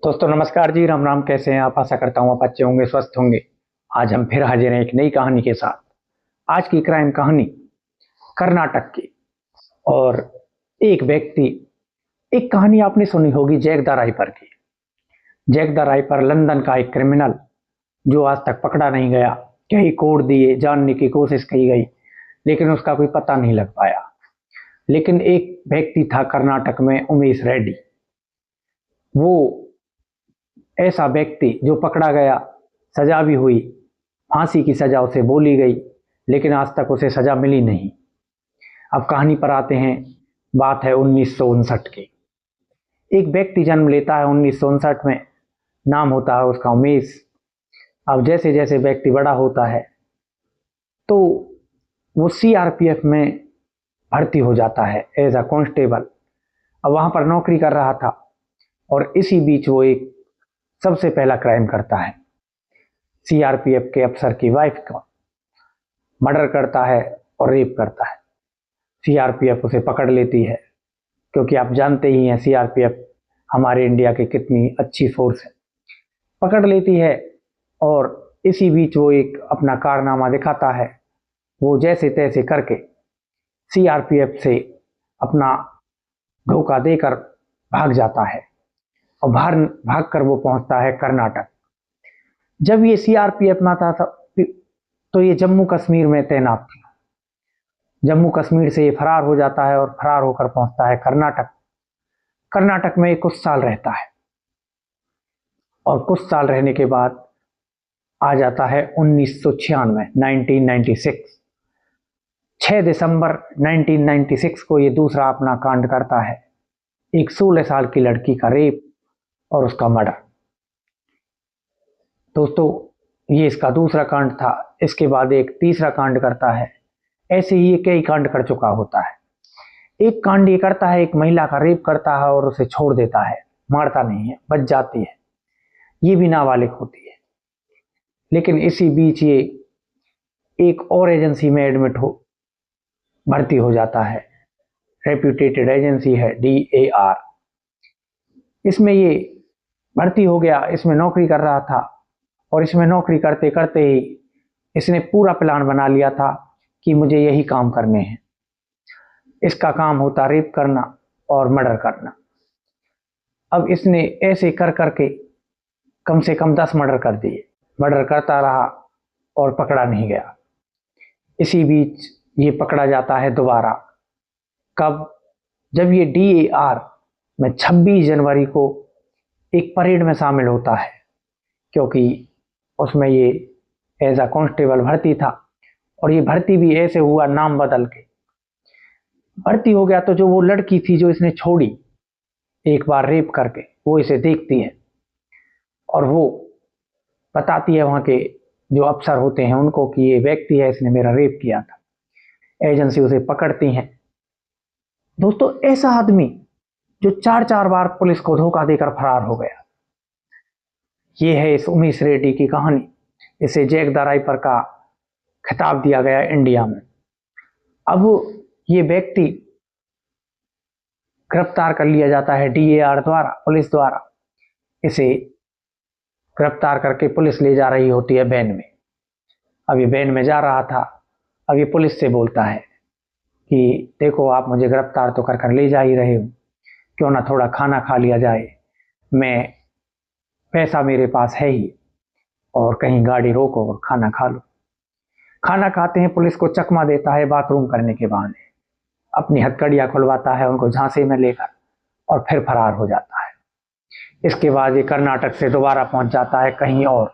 दोस्तों नमस्कार जी। राम राम। कैसे हैं आप? आशा करता हूँ आप अच्छे होंगे, स्वस्थ होंगे। आज हम फिर हाजिर हैं एक नई कहानी के साथ। आज की क्राइम कहानी कर्नाटक की। और एक व्यक्ति, एक कहानी आपने सुनी होगी जैक द राइपर की। जैक द राइपर लंदन का एक क्रिमिनल जो आज तक पकड़ा नहीं गया। कई कोड दिए, जानने की कोशिश की गई, लेकिन उसका कोई पता नहीं लग पाया। लेकिन एक व्यक्ति था कर्नाटक में, उमेश रेड्डी। वो ऐसा व्यक्ति जो पकड़ा गया, सजा भी हुई, फांसी की सजा उसे बोली गई, लेकिन आज तक उसे सजा मिली नहीं। अब कहानी पर आते हैं। बात है 1959 की। एक व्यक्ति जन्म लेता है 1959 में। नाम होता है उसका उमेश। अब जैसे जैसे व्यक्ति बड़ा होता है तो वो सीआरपीएफ में भर्ती हो जाता है एज अ कांस्टेबल। अब वहां पर नौकरी कर रहा था और इसी बीच वो एक सबसे पहला क्राइम करता है। सीआरपीएफ के अफसर की वाइफ का मर्डर करता है और रेप करता है। सीआरपीएफ उसे पकड़ लेती है, क्योंकि आप जानते ही हैं सीआरपीएफ हमारे इंडिया की कितनी अच्छी फोर्स है। पकड़ लेती है और इसी बीच वो एक अपना कारनामा दिखाता है। वो जैसे तैसे करके सीआरपीएफ से अपना धोखा देकर भाग जाता है और भाग कर वो पहुंचता है कर्नाटक। जब ये सीआरपीएफ में था तो ये जम्मू कश्मीर में तैनात था। जम्मू कश्मीर से ये फरार हो जाता है और फरार होकर पहुंचता है कर्नाटक। कर्नाटक में कुछ साल रहता है और कुछ साल रहने के बाद आ जाता है 1996, 1996। 6 दिसंबर 1996 को ये दूसरा अपना कांड करता है। एक 16 साल की लड़की का रेप और उसका मर्डर। दोस्तों, ये इसका दूसरा कांड था। इसके बाद एक तीसरा कांड करता है। ऐसे ही ये कई कांड कर चुका होता है। एक कांड ये करता है, एक महिला का रेप करता है और उसे छोड़ देता है, मारता नहीं है, बच जाती है। ये भी नाबालिग होती है। लेकिन इसी बीच ये एक और एजेंसी में एडमिट हो भर्ती हो जाता है। रेप्यूटेटेड एजेंसी है DAR। इसमें ये भर्ती हो गया, इसमें नौकरी कर रहा था। और इसमें नौकरी करते करते ही इसने पूरा प्लान बना लिया था कि मुझे यही काम करने हैं। इसका काम होता रेप करना और मर्डर करना। अब इसने ऐसे कर करके कम से कम 10 मर्डर कर दिए। मर्डर करता रहा और पकड़ा नहीं गया। इसी बीच ये पकड़ा जाता है दोबारा। कब? जब ये DAR में 26 जनवरी को एक परेड में शामिल होता है, क्योंकि उसमें ये एज अ कांस्टेबल भर्ती था। और ये भर्ती भी ऐसे हुआ नाम बदल के भर्ती हो गया। तो जो वो लड़की थी जो इसने छोड़ी एक बार रेप करके, वो इसे देखती है और वो बताती है वहां के जो अफसर होते हैं उनको कि ये व्यक्ति है, इसने मेरा रेप किया था। एजेंसी उसे पकड़ती है। दोस्तों, ऐसा आदमी जो चार चार बार पुलिस को धोखा देकर फरार हो गया, ये है इस उमेश रेड्डी की कहानी। इसे जैक द राइपर का खिताब दिया गया इंडिया में। अब ये व्यक्ति गिरफ्तार कर लिया जाता है DAR द्वारा, पुलिस द्वारा। इसे गिरफ्तार करके पुलिस ले जा रही होती है वैन में। अब ये वैन में जा रहा था। अब ये पुलिस से बोलता है कि देखो, आप मुझे गिरफ्तार तो कर कर ले जा ही रहे हो, क्यों ना थोड़ा खाना खा लिया जाए। मैं पैसा मेरे पास है ही, और कहीं गाड़ी रोको और खाना खा लो। खाना खाते हैं, पुलिस को चकमा देता है बाथरूम करने के बहाने। अपनी हथकड़ियां खुलवाता है उनको झांसे में लेकर और फिर फरार हो जाता है। इसके बाद ये कर्नाटक से दोबारा पहुंच जाता है कहीं और,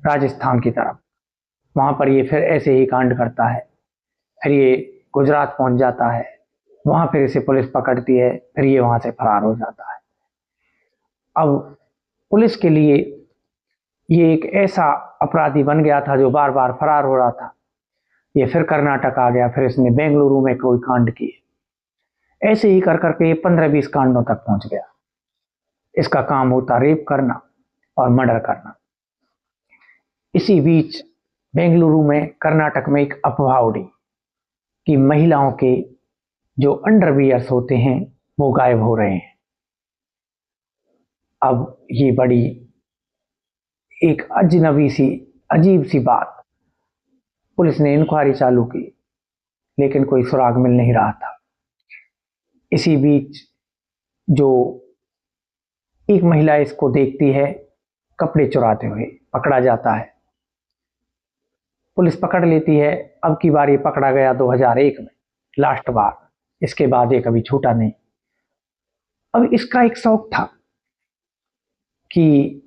राजस्थान की तरफ। वहां पर ये फिर ऐसे ही कांड करता है। फिर ये गुजरात पहुंच जाता है। वहां फिर इसे पुलिस पकड़ती है। फिर ये वहां से फरार हो जाता है। अब पुलिस के लिए ये एक ऐसा अपराधी बन गया था जो बार बार फरार हो रहा था। ये फिर कर्नाटक आ गया। फिर इसने बेंगलुरु में कोई कांड किए। ऐसे ही कर करके ये 15-20 कांडों तक पहुंच गया। इसका काम होता रेप करना और मर्डर करना। इसी बीच बेंगलुरु में, कर्नाटक में एक अफवाह उड़ी कि महिलाओं के जो अंडरवियर्स होते हैं वो गायब हो रहे हैं। अब ये बड़ी एक अजनबी सी अजीब सी बात, पुलिस ने इंक्वायरी चालू की लेकिन कोई सुराग मिल नहीं रहा था। इसी बीच जो एक महिला इसको देखती है कपड़े चुराते हुए, पकड़ा जाता है, पुलिस पकड़ लेती है। अब की बार ये पकड़ा गया 2001 में, लास्ट बार। इसके बाद ये कभी छूटा नहीं। अब इसका एक शौक था कि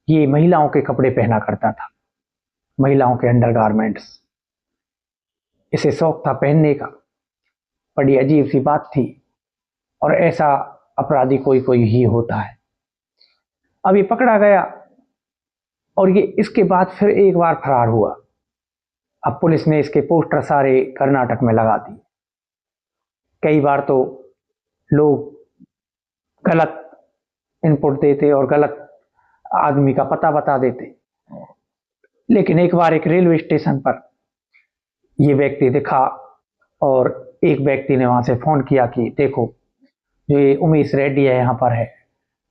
ये महिलाओं के कपड़े पहना करता था, महिलाओं के अंडरगारमेंट्स, इसे शौक था पहनने का। बड़ी अजीब सी बात थी, और ऐसा अपराधी कोई कोई ही होता है। अब ये पकड़ा गया और ये इसके बाद फिर एक बार फरार हुआ। अब पुलिस ने इसके पोस्टर सारे कर्नाटक में लगा दिए। कई बार तो लोग गलत इनपुट देते और गलत आदमी का पता बता देते, लेकिन एक बार एक रेलवे स्टेशन पर ये व्यक्ति दिखा और एक व्यक्ति ने वहां से फोन किया कि देखो, जो ये उमेश रेड्डी है यहाँ पर है।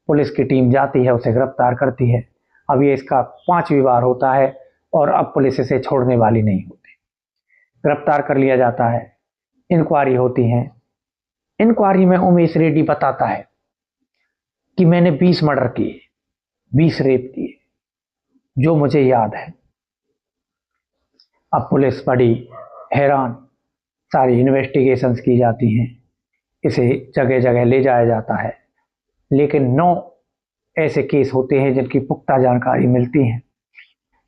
पुलिस की टीम जाती है, उसे गिरफ्तार करती है। अब ये इसका 5वीं बार होता है और अब पुलिस इसे छोड़ने वाली नहीं होती। गिरफ्तार कर लिया जाता है, इंक्वायरी होती है। इंक्वायरी में उमेश रेड्डी बताता है कि मैंने 20 मर्डर किए, 20 रेप किए, जो मुझे याद है। अब पुलिस बड़ी हैरान, सारी इन्वेस्टिगेशंस की जाती हैं, इसे जगह जगह ले जाया जाता है, लेकिन 9 ऐसे केस होते हैं जिनकी पुख्ता जानकारी मिलती है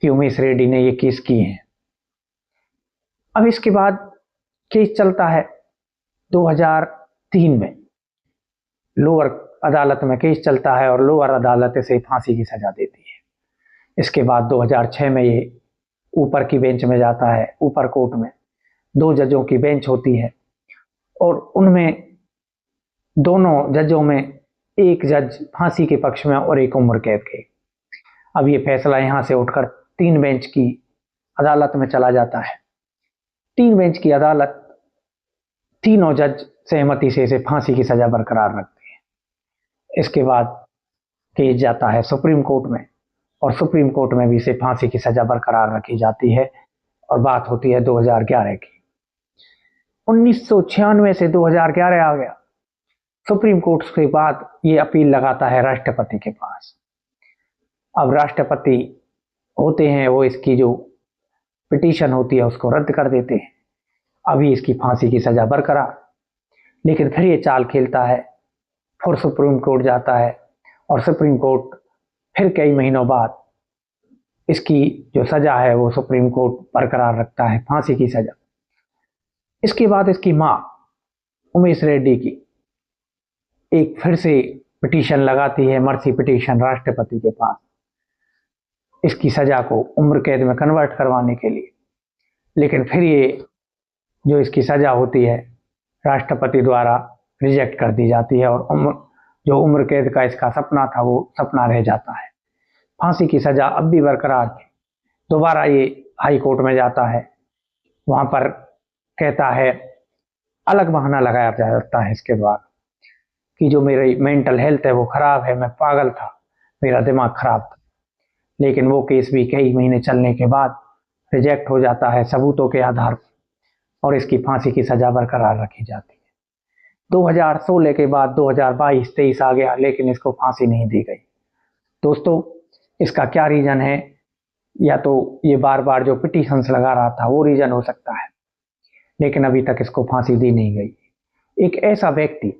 कि उमेश रेड्डी ने ये केस किए हैं। अब इसके बाद केस चलता है 2003 में, लोअर अदालत में केस चलता है और लोअर अदालत इसे फांसी की सजा देती है। इसके बाद 2006 में ये ऊपर की बेंच में जाता है, ऊपर कोर्ट में 2 जजों की बेंच होती है और उनमें दोनों जजों में एक जज फांसी के पक्ष में और एक उम्र कैद के। अब ये फैसला यहाँ से उठकर 3 बेंच की अदालत में चला जाता है। 3 बेंच की अदालत, तीनों जज सहमति से इसे फांसी की सजा बरकरार रखते हैं। इसके बाद केस जाता है सुप्रीम कोर्ट में और सुप्रीम कोर्ट में भी इसे फांसी की सजा बरकरार रखी जाती है और बात होती है 2011 की। 1996 से 2011 आ गया। सुप्रीम कोर्ट के बाद ये अपील लगाता है राष्ट्रपति के पास। अब राष्ट्रपति होते हैं, वो इसकी जो पिटीशन होती है उसको रद्द कर देते हैं। अभी इसकी फांसी की सजा बरकरार, लेकिन फिर ये चाल खेलता है, फिर सुप्रीम कोर्ट जाता है और सुप्रीम कोर्ट फिर कई महीनों बाद इसकी जो सजा है वो सुप्रीम कोर्ट बरकरार रखता है, फांसी की सजा। इसके बाद इसकी मां उमेश रेड्डी की एक फिर से पिटीशन लगाती है, मर्सी पिटीशन, राष्ट्रपति के पास, इसकी सजा को उम्र कैद में कन्वर्ट करवाने के लिए। लेकिन फिर ये जो इसकी सजा होती है राष्ट्रपति द्वारा रिजेक्ट कर दी जाती है और जो उम्र कैद का इसका सपना था वो सपना रह जाता है। फांसी की सजा अब भी बरकरार थी। दोबारा ये हाई कोर्ट में जाता है, वहां पर कहता है, अलग बहाना लगाया जाता है इसके द्वारा कि जो मेरी मेंटल हेल्थ है वो खराब है, मैं पागल था, मेरा दिमाग खराब था। लेकिन वो केस भी कई महीने चलने के बाद रिजेक्ट हो जाता है सबूतों के आधार पर और इसकी फांसी की सजा बरकरार रखी जाती है। 2016 के बाद 2022-23 आ गया, लेकिन इसको फांसी नहीं दी गई। दोस्तों, इसका क्या रीजन है? या तो ये बार बार जो पिटीशंस लगा रहा था वो रीजन हो सकता है, लेकिन अभी तक इसको फांसी दी नहीं गई। एक ऐसा व्यक्ति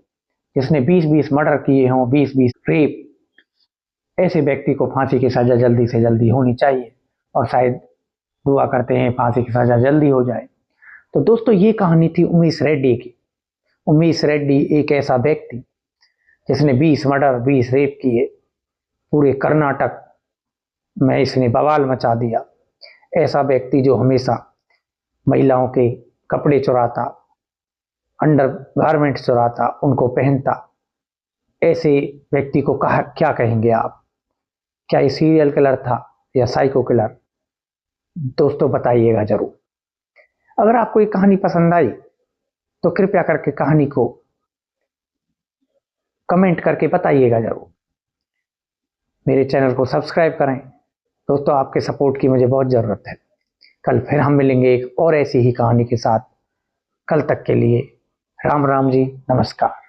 जिसने 20-20 मर्डर किए हों, 20-20 रेप, ऐसे व्यक्ति को फांसी की सजा जल्दी से जल्दी होनी चाहिए और शायद दुआ करते हैं फांसी की सजा जल्दी हो जाए। तो दोस्तों, ये कहानी थी उमेश रेड्डी की। उमेश रेड्डी एक ऐसा व्यक्ति जिसने 20 मर्डर, 20 रेप किए, पूरे कर्नाटक में इसने बवाल मचा दिया। ऐसा व्यक्ति जो हमेशा महिलाओं के कपड़े चुराता, अंडर गारमेंट्स चुराता, उनको पहनता। ऐसे व्यक्ति को क्या कहेंगे आप? क्या ये सीरियल किलर था या साइको किलर? दोस्तों, बताइएगा जरूर। अगर आपको ये कहानी पसंद आई तो कृपया करके कहानी को कमेंट करके बताइएगा जरूर। मेरे चैनल को सब्सक्राइब करें। दोस्तों, आपके सपोर्ट की मुझे बहुत ज़रूरत है। कल फिर हम मिलेंगे एक और ऐसी ही कहानी के साथ। कल तक के लिए राम राम जी, नमस्कार।